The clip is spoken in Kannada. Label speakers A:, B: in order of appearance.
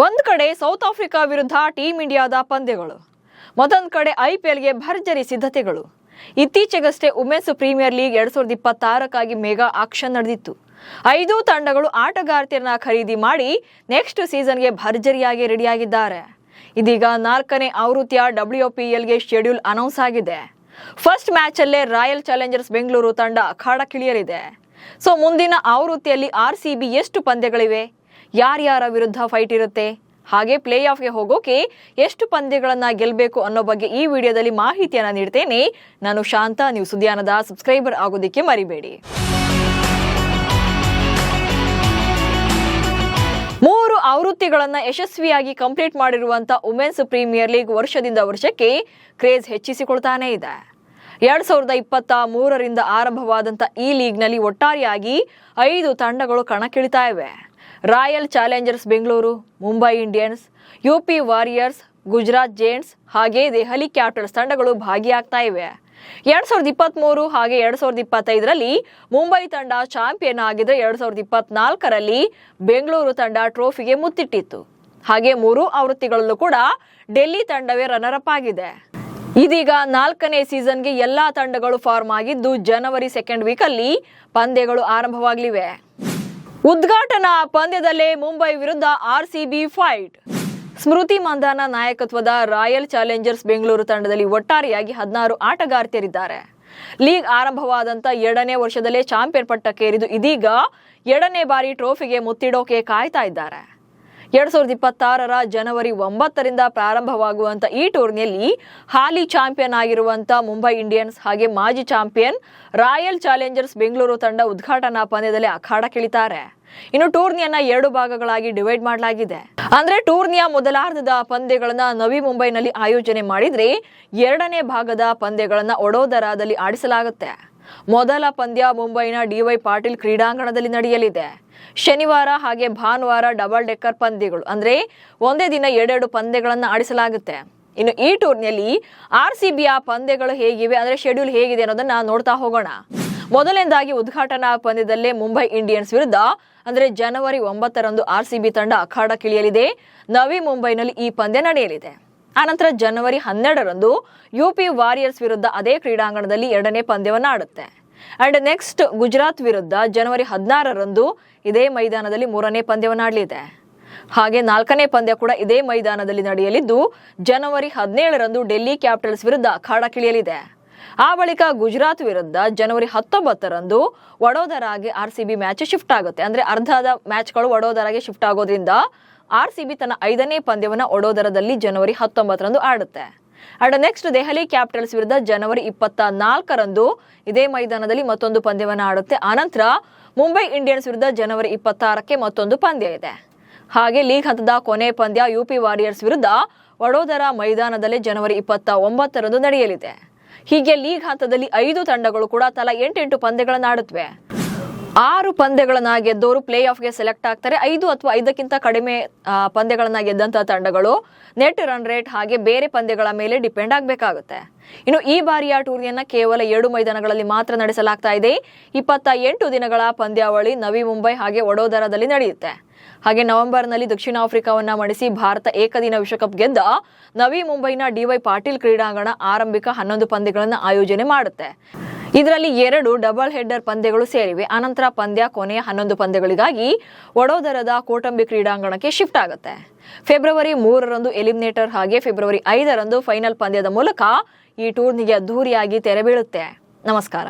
A: ಒಂದು ಕಡೆ ಸೌತ್ ಆಫ್ರಿಕಾ ವಿರುದ್ಧ ಟೀಮ್ ಇಂಡಿಯಾದ ಪಂದ್ಯಗಳು, ಮತ್ತೊಂದು ಕಡೆ ಐಪಿಎಲ್ಗೆ ಭರ್ಜರಿ ಸಿದ್ಧತೆಗಳು. ಇತ್ತೀಚೆಗಷ್ಟೇ ವುಮೆನ್ಸ್ ಪ್ರೀಮಿಯರ್ ಲೀಗ್ 2026ಕ್ಕಾಗಿ ಮೆಗಾ ಆಕ್ಷನ್ ನಡೆದಿತ್ತು. 5 ತಂಡಗಳು ಆಟಗಾರ್ತಿಯರನ್ನ ಖರೀದಿ ಮಾಡಿ ನೆಕ್ಸ್ಟ್ ಸೀಸನ್ಗೆ ಭರ್ಜರಿಯಾಗಿ ರೆಡಿಯಾಗಿದ್ದಾರೆ. ಇದೀಗ 4ನೇ ಆವೃತ್ತಿಯ WPLಗೆ ಶೆಡ್ಯೂಲ್ ಅನೌನ್ಸ್ ಆಗಿದೆ. ಫಸ್ಟ್ ಮ್ಯಾಚ್ ಅಲ್ಲೇ ರಾಯಲ್ ಚಾಲೆಂಜರ್ಸ್ ಬೆಂಗಳೂರು ತಂಡ ಅಖಾಡಕ್ಕಿಳಿಯಲಿದೆ. ಸೊ ಮುಂದಿನ ಆವೃತ್ತಿಯಲ್ಲಿ RCB ಎಷ್ಟು ಪಂದ್ಯಗಳಿವೆ, ಯಾರ್ಯಾರ ವಿರುದ್ಧ ಫೈಟ್ ಇರುತ್ತೆ, ಹಾಗೆ ಪ್ಲೇ ಆಫ್ಗೆ ಹೋಗೋಕೆ ಎಷ್ಟು ಪಂದ್ಯಗಳನ್ನ ಗೆಲ್ಲಬೇಕು ಅನ್ನೋ ಬಗ್ಗೆ ಈ ವಿಡಿಯೋದಲ್ಲಿ ಮಾಹಿತಿಯನ್ನ ನೀಡ್ತೇನೆ. ನಾನು ಶಾಂತ, ನೀವು ಸುದ್ದಿಯಾನದ ಸಬ್ಸ್ಕ್ರೈಬರ್ ಆಗೋದಕ್ಕೆ ಮರಿಬೇಡಿ. 3 ಆವೃತ್ತಿಗಳನ್ನ ಯಶಸ್ವಿಯಾಗಿ ಕಂಪ್ಲೀಟ್ ಮಾಡಿರುವಂತ ವುಮೆನ್ಸ್ ಪ್ರೀಮಿಯರ್ ಲೀಗ್ ವರ್ಷದಿಂದ ವರ್ಷಕ್ಕೆ ಕ್ರೇಜ್ ಹೆಚ್ಚಿಸಿಕೊಳ್ತಾನೆ ಇದೆ. 2023ರಿಂದ ಆರಂಭವಾದಂತ ಈ ಲೀಗ್ನಲ್ಲಿ ಒಟ್ಟಾರೆಯಾಗಿ 5 ತಂಡಗಳು ಕಣಕ್ಕಿಳಿತಾ ಇವೆ. Royal Challengers Bengaluru, Mumbai Indians, UP warriors, Gujarat Giants ಹಾಗೆ ದೆಹಲಿ ಕ್ಯಾಪಿಟಲ್ಸ್ ತಂಡಗಳು ಭಾಗಿಯಾಗ್ತಾ ಇವೆ. 2023 ಹಾಗೆ 2025ರಲ್ಲಿ ಮುಂಬೈ ತಂಡ ಚಾಂಪಿಯನ್ ಆಗಿದ್ರೆ 2024ರಲ್ಲಿ ಬೆಂಗಳೂರು ತಂಡ ಟ್ರೋಫಿಗೆ ಮುತ್ತಿಟ್ಟಿತ್ತು. ಹಾಗೆ 3 ಆವೃತ್ತಿಗಳಲ್ಲೂ ಕೂಡ ಡೆಲ್ಲಿ ತಂಡವೇ ರನ್ನರ್ ಅಪ್ ಆಗಿದೆ. ಇದೀಗ 4ನೇ ಸೀಸನ್ಗೆ ಎಲ್ಲಾ ತಂಡಗಳು ಫಾರ್ಮ್ ಆಗಿದ್ದು ಜನವರಿ 2nd ವೀಕಲ್ಲಿ ಪಂದ್ಯಗಳು ಆರಂಭವಾಗಲಿವೆ. ಉದ್ಘಾಟನಾ ಪಂದ್ಯದಲ್ಲೇ ಮುಂಬೈ ವಿರುದ್ಧ RCB ಫೈಟ್. ಸ್ಮೃತಿ ಮಂದಾನ ನಾಯಕತ್ವದ ರಾಯಲ್ ಚಾಲೆಂಜರ್ಸ್ ಬೆಂಗಳೂರು ತಂಡದಲ್ಲಿ ಒಟ್ಟಾರೆಯಾಗಿ 16 ಆಟಗಾರ್ತಿಯರಿದ್ದಾರೆ. ಲೀಗ್ ಆರಂಭವಾದಂತ 2ನೇ ವರ್ಷದಲ್ಲೇ ಚಾಂಪಿಯನ್ ಪಟ್ಟಕ್ಕೇರಿದು ಇದೀಗ 2ನೇ ಬಾರಿ ಟ್ರೋಫಿಗೆ ಮುತ್ತಿಡೋಕೆ ಕಾಯ್ತಾ ಇದ್ದಾರೆ. 2026ರ ಜನವರಿ 9ರಿಂದ ಪ್ರಾರಂಭವಾಗುವಂತ ಈ ಟೂರ್ನಿಯಲ್ಲಿ ಹಾಲಿ ಚಾಂಪಿಯನ್ ಆಗಿರುವಂತ ಮುಂಬೈ ಇಂಡಿಯನ್ಸ್ ಹಾಗೆ ಮಾಜಿ ಚಾಂಪಿಯನ್ ರಾಯಲ್ ಚಾಲೆಂಜರ್ಸ್ ಬೆಂಗಳೂರು ತಂಡ ಉದ್ಘಾಟನಾ ಪಂದ್ಯದಲ್ಲಿ ಅಖಾಡಕ್ಕಿಳಿತಾರೆ. ಇನ್ನು ಟೂರ್ನಿಯನ್ನ 2 ಭಾಗಗಳಾಗಿ ಡಿವೈಡ್ ಮಾಡಲಾಗಿದೆ. ಅಂದ್ರೆ ಟೂರ್ನಿಯ ಮೊದಲಾರ್ಧದ ಪಂದ್ಯಗಳನ್ನ ನವಿ ಮುಂಬೈನಲ್ಲಿ ಆಯೋಜನೆ ಮಾಡಿದ್ರೆ 2ನೇ ಭಾಗದ ಪಂದ್ಯಗಳನ್ನ ವಡೋದರಾದಲ್ಲಿ ಆಡಿಸಲಾಗುತ್ತೆ. ಮೊದಲ ಪಂದ್ಯ ಮುಂಬೈನ DY ಪಾಟೀಲ್ ಕ್ರೀಡಾಂಗಣದಲ್ಲಿ ನಡೆಯಲಿದೆ. ಶನಿವಾರ ಹಾಗೆ ಭಾನುವಾರ ಡಬಲ್ ಡೆಕ್ಕರ್ ಪಂದ್ಯಗಳು, ಅಂದ್ರೆ ಒಂದೇ ದಿನ 2 ಪಂದ್ಯಗಳನ್ನ ಆಡಿಸಲಾಗುತ್ತೆ. ಇನ್ನು ಈ ಟೂರ್ನಿಯಲ್ಲಿ RCBಯ ಪಂದ್ಯಗಳು ಹೇಗಿವೆ, ಅಂದ್ರೆ ಶೆಡ್ಯೂಲ್ ಹೇಗಿದೆ ಅನ್ನೋದನ್ನ ನೋಡ್ತಾ ಹೋಗೋಣ. ಮೊದಲನೇದಾಗಿ ಉದ್ಘಾಟನಾ ಪಂದ್ಯದಲ್ಲೇ ಮುಂಬೈ ಇಂಡಿಯನ್ಸ್ ವಿರುದ್ಧ ಅಂದ್ರೆ ಜನವರಿ 9ರಂದು RCB ತಂಡ ಅಖಾಡಕ್ಕಿಳಿಯಲಿದೆ. ನವಿ ಮುಂಬೈನಲ್ಲಿ ಈ ಪಂದ್ಯ ನಡೆಯಲಿದೆ. ಆನಂತರ ಜನವರಿ 12ರಂದು UP ವಾರಿಯರ್ಸ್ ವಿರುದ್ಧ ಅದೇ ಕ್ರೀಡಾಂಗಣದಲ್ಲಿ 2ನೇ ಪಂದ್ಯವನ್ನು ಆಡುತ್ತೆ. ಅಂಡ್ ನೆಕ್ಸ್ಟ್ ಗುಜರಾತ್ ವಿರುದ್ಧ ಜನವರಿ 16ರಂದು ಇದೇ ಮೈದಾನದಲ್ಲಿ 3ನೇ ಪಂದ್ಯವನ್ನು ಆಡಲಿದೆ. ಹಾಗೆ 4ನೇ ಪಂದ್ಯ ಕೂಡ ಇದೇ ಮೈದಾನದಲ್ಲಿ ನಡೆಯಲಿದ್ದು ಜನವರಿ 17ರಂದು ಡೆಲ್ಲಿ ಕ್ಯಾಪಿಟಲ್ಸ್ ವಿರುದ್ಧ ಅಖಾಡಕ್ಕಿಳಿಯಲಿದೆ. ಆ ಬಳಿಕ ಗುಜರಾತ್ ವಿರುದ್ಧ ಜನವರಿ 19ರಂದು ವಡೋದರಾಗೆ RCB ಮ್ಯಾಚ್ ಶಿಫ್ಟ್ ಆಗುತ್ತೆ. ಅಂದ್ರೆ ಅರ್ಧದ ಮ್ಯಾಚ್ಗಳು ವಡೋದರಾಗೆ ಶಿಫ್ಟ್ ಆಗೋದ್ರಿಂದ RCB ತನ್ನ 5ನೇ ಪಂದ್ಯವನ್ನ ವಡೋದರದಲ್ಲಿ ಜನವರಿ 19ರಂದು ಆಡುತ್ತೆ. ಅಂಡ್ ನೆಕ್ಸ್ಟ್ ದೆಹಲಿ ಕ್ಯಾಪಿಟಲ್ಸ್ ವಿರುದ್ಧ ಜನವರಿ 24ರಂದು ಇದೇ ಮೈದಾನದಲ್ಲಿ ಮತ್ತೊಂದು ಪಂದ್ಯವನ್ನ ಆಡುತ್ತೆ. ಆನಂತರ ಮುಂಬೈ ಇಂಡಿಯನ್ಸ್ ವಿರುದ್ಧ ಜನವರಿ 26ಕ್ಕೆ ಮತ್ತೊಂದು ಪಂದ್ಯ ಇದೆ. ಹಾಗೆ ಲೀಗ್ ಹಂತದ ಕೊನೆ ಪಂದ್ಯ UP ವಾರಿಯರ್ಸ್ ವಿರುದ್ಧ ವಡೋದರ ಮೈದಾನದಲ್ಲೇ ಜನವರಿ 29ರಂದು ನಡೆಯಲಿದೆ. ಹೀಗೆ ಲೀಗ್ ಹಂತದಲ್ಲಿ 5 ತಂಡಗಳು ಕೂಡ ತಲಾ 8 ಪಂದ್ಯಗಳನ್ನ ಆಡುತ್ತವೆ. 6 ಪಂದ್ಯಗಳನ್ನ ಗೆದ್ದವರು ಪ್ಲೇ ಆಫ್ಗೆ ಸೆಲೆಕ್ಟ್ ಆಗ್ತಾರೆ. 5 ಅಥವಾ 5ಕ್ಕಿಂತ ಕಡಿಮೆ ಪಂದ್ಯಗಳನ್ನ ಗೆದ್ದಂತಹ ತಂಡಗಳು ನೆಟ್ ರನ್ ರೇಟ್ ಹಾಗೆ ಬೇರೆ ಪಂದ್ಯಗಳ ಮೇಲೆ ಡಿಪೆಂಡ್ ಆಗಬೇಕಾಗುತ್ತೆ. ಇನ್ನು ಈ ಬಾರಿಯ ಟೂರ್ನಿಯನ್ನ ಕೇವಲ 7 ಮೈದಾನಗಳಲ್ಲಿ ಮಾತ್ರ ನಡೆಸಲಾಗ್ತಾ ಇದೆ. 28 ದಿನಗಳ ಪಂದ್ಯಾವಳಿ ನವಿ ಮುಂಬೈ ಹಾಗೆ ವಡೋದರದಲ್ಲಿ ನಡೆಯುತ್ತೆ. ಹಾಗೆ ನವೆಂಬರ್ನಲ್ಲಿ ದಕ್ಷಿಣ ಆಫ್ರಿಕಾವನ್ನ ಮಣಿಸಿ ಭಾರತ ಏಕದಿನ ವಿಶ್ವಕಪ್ ಗೆದ್ದ ನವಿ ಮುಂಬೈನ DY ಪಾಟೀಲ್ ಕ್ರೀಡಾಂಗಣ ಆರಂಭಿಕ 11 ಪಂದ್ಯಗಳನ್ನ ಆಯೋಜನೆ ಮಾಡುತ್ತೆ. ಇದರಲ್ಲಿ 2 ಡಬಲ್ ಹೆಡ್ಡರ್ ಪಂದ್ಯಗಳು ಸೇರಿವೆ. ಅನಂತರ ಪಂದ್ಯ ಕೊನೆಯ 11 ಪಂದ್ಯಗಳಿಗಾಗಿ ವಡೋದರದ ಕೋಟಂಬಿ ಕ್ರೀಡಾಂಗಣಕ್ಕೆ ಶಿಫ್ಟ್ ಆಗುತ್ತೆ. ಫೆಬ್ರವರಿ 3ರಂದು ಎಲಿಮಿನೇಟರ್ ಹಾಗೆ ಫೆಬ್ರವರಿ 5ರಂದು ಫೈನಲ್ ಪಂದ್ಯದ ಮೂಲಕ ಈ ಟೂರ್ನಿಗೆ ಅದ್ದೂರಿಯಾಗಿ ತೆರೆ ಬೀಳುತ್ತೆ. ನಮಸ್ಕಾರ.